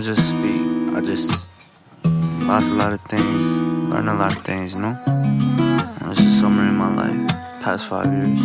wanna just speak. I just lost a lot of things, learned a lot of things, you know? It's just summary in my life, past 5 years.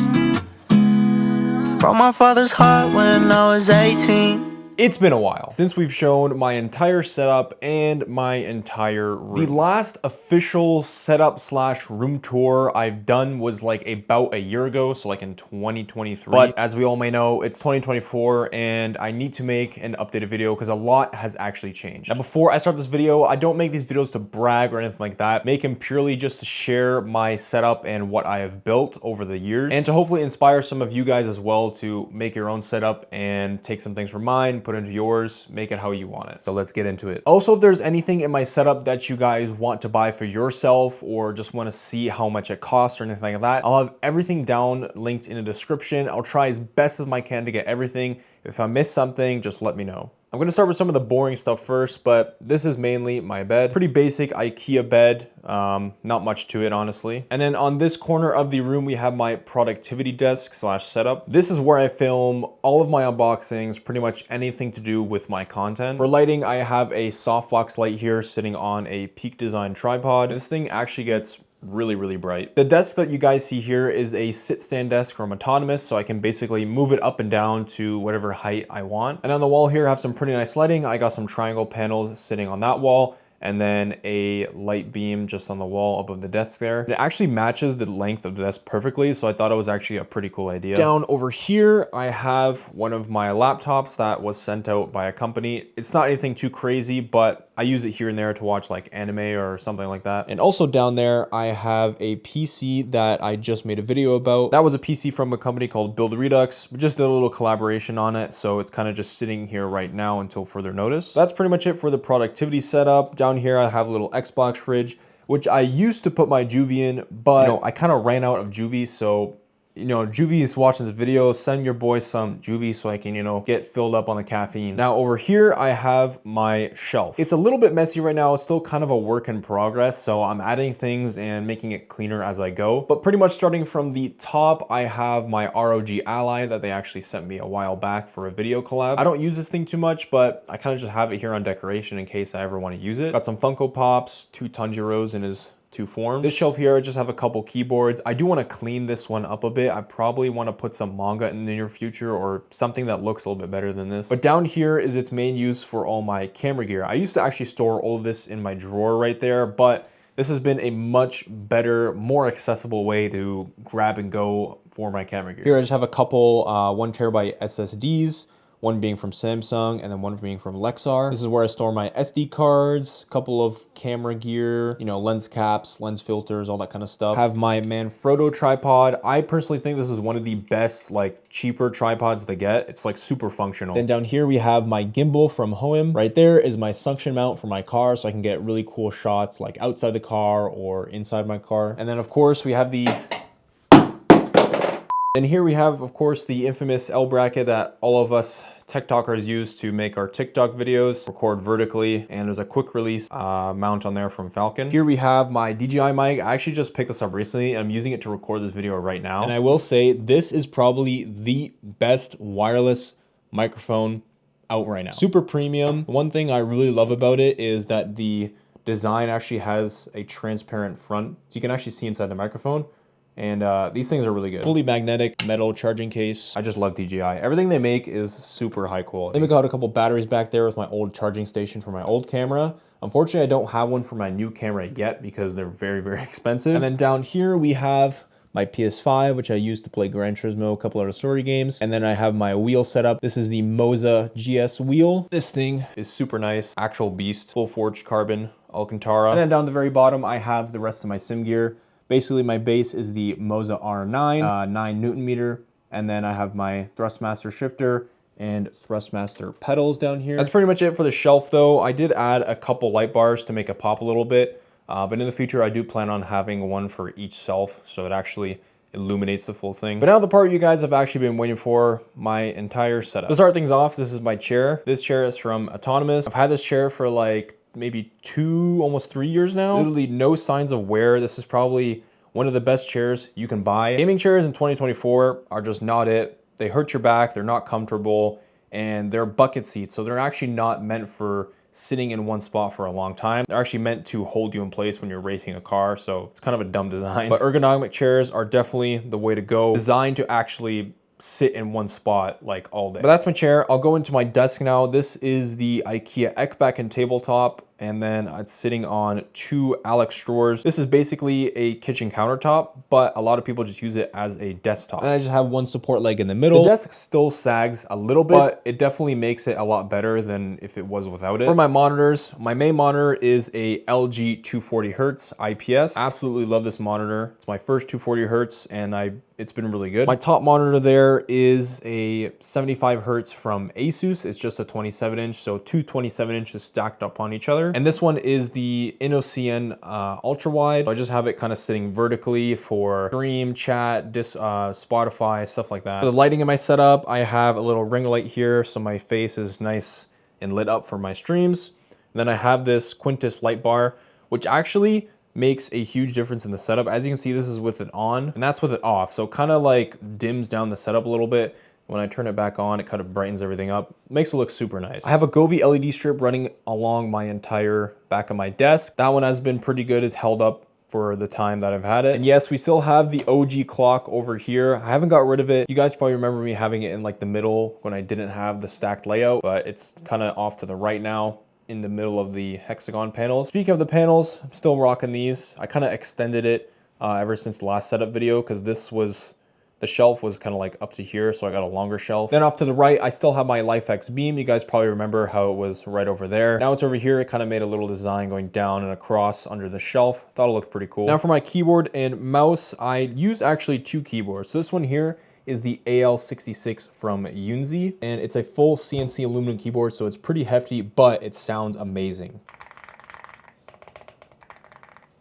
Broke my father's heart when I was 18. It's been a while since we've shown my entire setup and my entire room. The last official setup slash room tour I've done was like about a year ago, so like in 2023. But as we all may know, it's 2024 and I need to make an updated video because a lot has actually changed. Now before I start this video, I don't make these videos to brag or anything like that. Make them purely just to share my setup and what I have built over the years and to hopefully inspire some of you guys as well to make your own setup and take some things from mine, put into yours, make it how you want it. So let's get into it. Also, if there's anything in my setup that you guys want to buy for yourself or just want to see how much it costs or anything like that, I'll have everything down linked in the description. I'll try as best as I can to get everything. If I miss something, just let me know. I'm gonna start with some of the boring stuff first, but this is mainly my bed. Pretty basic IKEA bed, not much to it, honestly. And then on this corner of the room, we have my productivity desk slash setup. This is where I film all of my unboxings, pretty much anything to do with my content. For lighting, I have a softbox light here sitting on a Peak Design tripod. This thing actually gets really bright. The desk that you guys see here is a sit-stand desk from Autonomous, so I can basically move it up and down to whatever height I want. And on the wall here, I have some pretty nice lighting. I got some triangle panels sitting on that wall, and then a light beam just on the wall above the desk there. It actually matches the length of the desk perfectly, so I thought it was actually a pretty cool idea. Down over here, I have one of my laptops that was sent out by a company. It's not anything too crazy, but I use it here and there to watch like anime or something like that. And also down there, I have a PC that I just made a video about. That was a PC from a company called Build Redux. We just did a little collaboration on it, so it's kind of just sitting here right now until further notice. That's pretty much it for the productivity setup. Down here, I have a little Xbox fridge, which I used to put my Juvie in, but I kind of ran out of Juvie, so Juvie is watching this video, send your boy some Juvie so I can, get filled up on the caffeine. Now over here, I have my shelf. It's a little bit messy right now. It's still kind of a work in progress, so I'm adding things and making it cleaner as I go. But pretty much starting from the top, I have my ROG Ally that they actually sent me a while back for a video collab. I don't use this thing too much, but I kind of just have it here on decoration in case I ever want to use it. Got some Funko Pops, 2 Tanjiros in his 2 forms. This shelf here, I just have a couple keyboards. I do want to clean this one up a bit. I probably want to put some manga in the near future or something that looks a little bit better than this. But down here is its main use for all my camera gear. I used to actually store all of this in my drawer right there, but this has been a much better, more accessible way to grab and go for my camera gear. Here I just have a couple 1 terabyte SSDs, one being from Samsung and then one being from Lexar. This is where I store my SD cards, a couple of camera gear, lens caps, lens filters, all that kind of stuff. Have my Manfrotto tripod. I personally think this is one of the best, cheaper tripods to get. It's super functional. Then down here we have my gimbal from Hohem. Right there is my suction mount for my car, so I can get really cool shots outside the car or inside my car. And then of course we have the And here we have, of course, the infamous L bracket that all of us TikTokers use to make our TikTok videos, record vertically, and there's a quick release mount on there from Falcon. Here we have my DJI mic. I actually just picked this up recently, and I'm using it to record this video right now. And I will say, this is probably the best wireless microphone out right now. Super premium. One thing I really love about it is that the design actually has a transparent front, so you can actually see inside the microphone. And these things are really good. Fully magnetic metal charging case. I just love DJI. Everything they make is super high quality. Then we got a couple batteries back there with my old charging station for my old camera. Unfortunately, I don't have one for my new camera yet because they're very expensive. And then down here we have my PS5, which I use to play Gran Turismo, a couple other story games. And then I have my wheel setup. This is the Moza GS wheel. This thing is super nice. Actual beast, full forged carbon Alcantara. And then down the very bottom, I have the rest of my sim gear. Basically, my base is the Moza R9, 9 Newton meter, and then I have my Thrustmaster shifter and Thrustmaster pedals down here. That's pretty much it for the shelf, though. I did add a couple light bars to make it pop a little bit, but in the future, I do plan on having one for each shelf, so it actually illuminates the full thing. But now the part you guys have actually been waiting for, my entire setup. To start things off, this is my chair. This chair is from Autonomous. I've had this chair for maybe 2, almost 3 years now. Literally no signs of wear. This is probably one of the best chairs you can buy. Gaming chairs in 2024 are just not it. They hurt your back, they're not comfortable, and they're bucket seats, so they're actually not meant for sitting in one spot for a long time. They're actually meant to hold you in place when you're racing a car, so it's kind of a dumb design. But ergonomic chairs are definitely the way to go, designed to actually sit in one spot like all day. But that's my chair. I'll go into my desk now. This is the IKEA Ekbacken tabletop, and then it's sitting on 2 Alex drawers. This is basically a kitchen countertop, but a lot of people just use it as a desktop. And I just have one support leg in the middle. The desk still sags a little bit, but it definitely makes it a lot better than if it was without it. For my monitors, my main monitor is a LG 240Hz IPS. Absolutely love this monitor. It's my first 240Hz, and it's been really good. My top monitor there is a 75Hz from Asus. It's just a 27-inch, so 2 27-inches stacked up on each other. And this one is the InnoCN ultra wide. So I just have it kind of sitting vertically for stream, chat, Spotify, stuff like that. For the lighting in my setup, I have a little ring light here, so my face is nice and lit up for my streams. And then I have this Quintus light bar, which actually makes a huge difference in the setup. As you can see, this is with it on, and that's with it off. So kind of like dims down the setup a little bit. When I turn it back on, it kind of brightens everything up. Makes it look super nice. I have a Govee LED strip running along my entire back of my desk. That one has been pretty good. It's held up for the time that I've had it. And yes, we still have the OG clock over here. I haven't got rid of it. You guys probably remember me having it in like the middle when I didn't have the stacked layout, but it's kind of off to the right now in the middle of the hexagon panels. Speaking of the panels, I'm still rocking these. I kind of extended it ever since the last setup video, because the shelf was kind of like up to here, so I got a longer shelf. Then off to the right, I still have my LifeX beam. You guys probably remember how it was right over there. Now it's over here. It kind of made a little design going down and across under the shelf. Thought it looked pretty cool. Now for my keyboard and mouse, I use actually 2 keyboards. So this one here is the AL66 from Yunzi, and it's a full CNC aluminum keyboard, so it's pretty hefty, but it sounds amazing.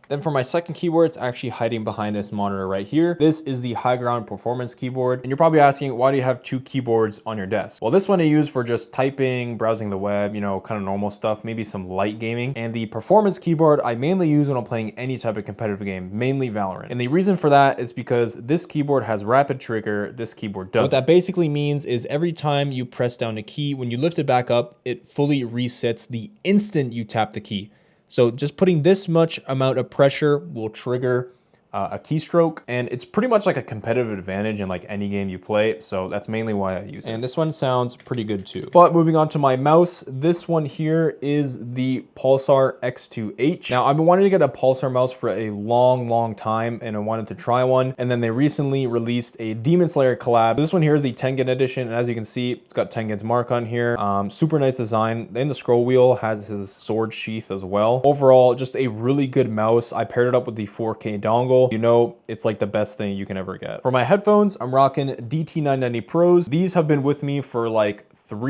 Then for my second keyboard, it's actually hiding behind this monitor right here. This is the High Ground Performance keyboard. And you're probably asking, why do you have 2 keyboards on your desk? Well, this one I use for just typing, browsing the web, you know, kind of normal stuff, maybe some light gaming. And the performance keyboard I mainly use when I'm playing any type of competitive game, mainly Valorant. And the reason for that is because this keyboard has rapid trigger, this keyboard doesn't. What that basically means is every time you press down a key, when you lift it back up, it fully resets the instant you tap the key. So just putting this much amount of pressure will trigger a keystroke, and it's pretty much like a competitive advantage in like any game you play. So that's mainly why I use it. And this one sounds pretty good too. But moving on to my mouse, this one here is the Pulsar X2H. Now I've been wanting to get a Pulsar mouse for a long time, and I wanted to try one. And then they recently released a Demon Slayer collab. This one here is the Tengen edition, and as you can see, it's got Tengen's mark on here. Super nice design. Then the scroll wheel has his sword sheath as well. Overall, just a really good mouse. I paired it up with the 4K dongle. You know, it's like the best thing you can ever get. For my headphones, I'm rocking DT990 Pros. These have been with me for like 2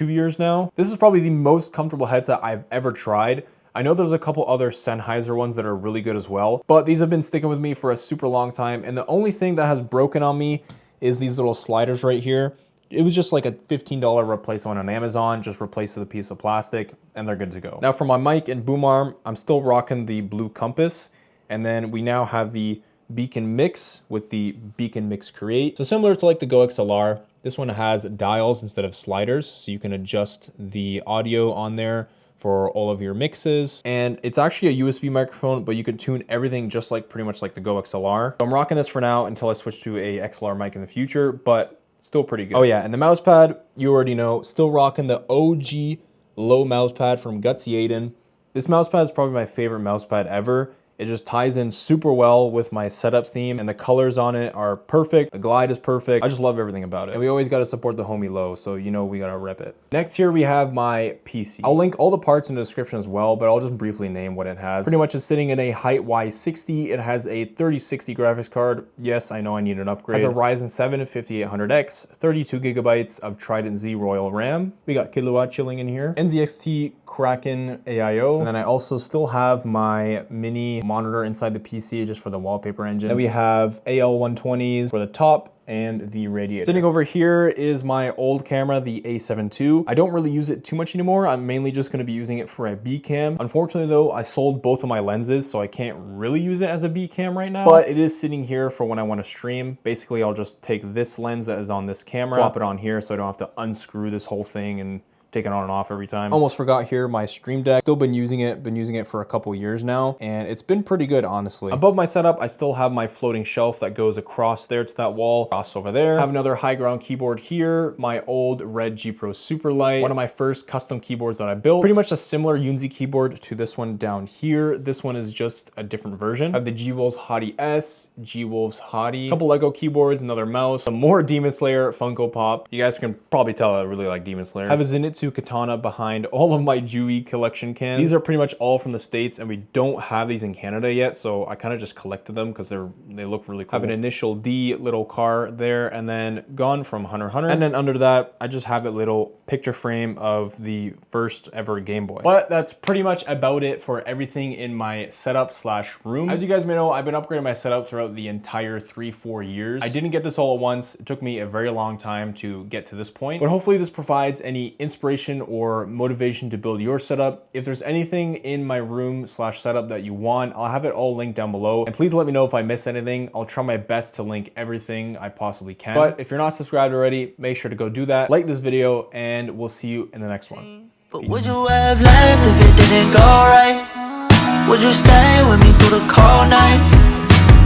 years now. This is probably the most comfortable headset I've ever tried. I know there's a couple other Sennheiser ones that are really good as well, but these have been sticking with me for a super long time. And the only thing that has broken on me is these little sliders right here. It was just like a $15 replacement on Amazon, just replaces a piece of plastic, and they're good to go. Now for my mic and boom arm, I'm still rocking the Blue Compass. And then we now have the Beacon Mix with the Beacon Mix Create. So similar to like the Go XLR, this one has dials instead of sliders. So you can adjust the audio on there for all of your mixes. And it's actually a USB microphone, but you can tune everything just like pretty much like the Go XLR. So I'm rocking this for now until I switch to a XLR mic in the future, but still pretty good. Oh yeah, and the mouse pad, you already know, still rocking the OG low mouse pad from Gutsy Aiden. This mouse pad is probably my favorite mouse pad ever. It just ties in super well with my setup theme, and the colors on it are perfect. The glide is perfect. I just love everything about it. And we always got to support the homie low, so you know we got to rep it. Next here we have my PC. I'll link all the parts in the description as well, but I'll just briefly name what it has. Pretty much is sitting in a Height Y60. It has a 3060 graphics card. Yes, I know I need an upgrade. It has a Ryzen 7 5800X, 32 gigabytes of Trident Z Royal RAM. We got Kilowatt chilling in here. NZXT Kraken AIO. And then I also still have my mini monitor inside the PC just for the wallpaper engine. Then we have AL120s for the top and the radiator. Sitting over here is my old camera, the A7 II. I don't really use it too much anymore. I'm mainly just gonna be using it for a B cam. Unfortunately though, I sold both of my lenses, so I can't really use it as a B cam right now, but it is sitting here for when I wanna stream. Basically, I'll just take this lens that is on this camera, plop it on here so I don't have to unscrew this whole thing and take it on and off every time. Almost forgot here, my Stream Deck. Still been using it for a couple years now, and it's been pretty good, honestly. Above my setup, I still have my floating shelf that goes across there to that wall, across over there. I have another high ground keyboard here, my old red G Pro Superlight, one of my first custom keyboards that I built. Pretty much a similar Unzi keyboard to this one down here. This one is just a different version. I have the G-Wolves Hottie S, G-Wolves Hottie, a couple Lego keyboards, another mouse, some more Demon Slayer Funko Pop. You guys can probably tell I really like Demon Slayer. I have a Zenitsu Katana behind all of my Jui collection cans. These are pretty much all from the States, and we don't have these in Canada yet, so I kind of just collected them because they look really cool. I have an Initial D little car there, and then Gone from Hunter x Hunter. And then under that, I just have a little picture frame of the first ever Game Boy. But that's pretty much about it for everything in my setup slash room. As you guys may know, I've been upgrading my setup throughout the entire 3-4 years. I didn't get this all at once. It took me a very long time to get to this point, but hopefully this provides any inspiration or motivation to build your setup. If there's anything in my room slash setup that you want, I'll have it all linked down below. And please let me know if I miss anything. I'll try my best to link everything I possibly can. But if you're not subscribed already, make sure to go do that. Like this video, and we'll see you in the next one. But would you have left if it didn't go right? Would you stay with me through the cold nights?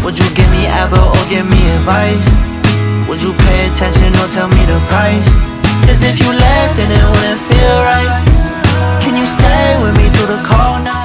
Would you give me ever or give me advice? Would you pay attention or tell me the price? Cause if you left then it wouldn't feel right. Can you stay with me through the cold nights?